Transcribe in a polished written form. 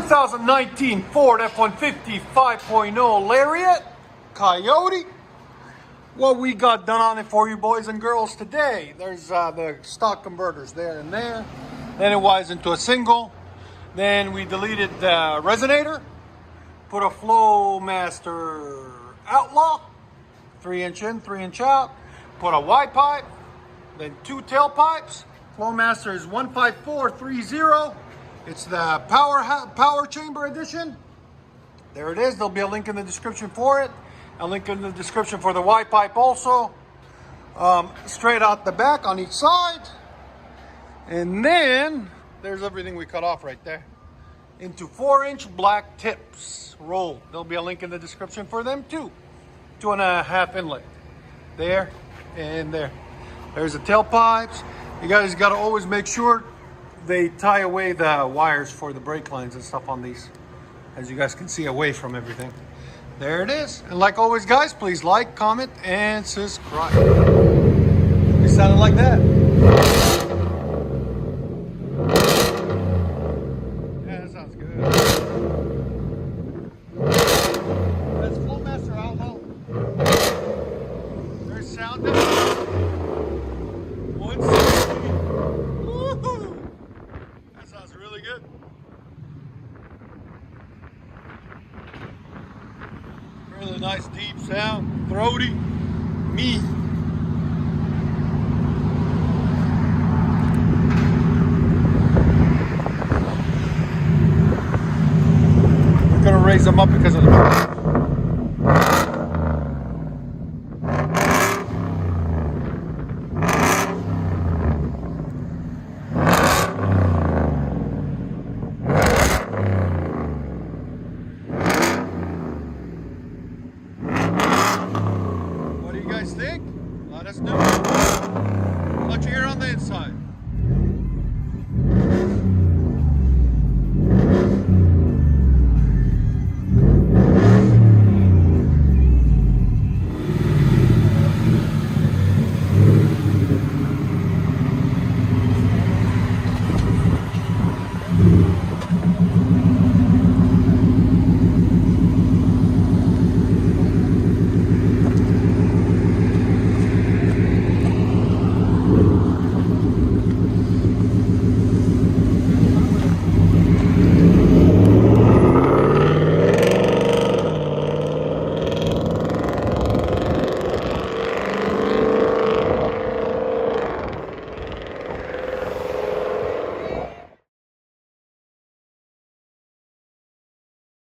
2019 Ford F-150 5.0 Lariat Coyote. What we got done on it for you boys and girls today. There's the stock converters there and there. Then it wires into a single. Then we deleted the resonator. Put a FLOWMASTER Outlaw. 3-inch in, 3-inch out. Put a Y pipe. Then 2 tailpipes. FLOWMASTER is 15430. It's the power chamber edition. There it is. There'll be a link in the description for it. A link in the description for the Y pipe also. Straight out the back on each side. And then there's everything we cut off right there. Into 4-inch black tips rolled. There'll be a link in the description for them too. 2.5 inlet. There and there. There's the tailpipes. You guys got to always make sure they tie away the wires for the brake lines and stuff on these, as you guys can see, away from everything. There it is. And like always guys, please like, comment, and subscribe. It sounded like that. Yeah, that sounds good. That's FLOWMASTER Outlaw. There's sound there. 160. Woohoo! That sounds really good. Really nice deep sound, throaty, me. We're gonna raise them up because of the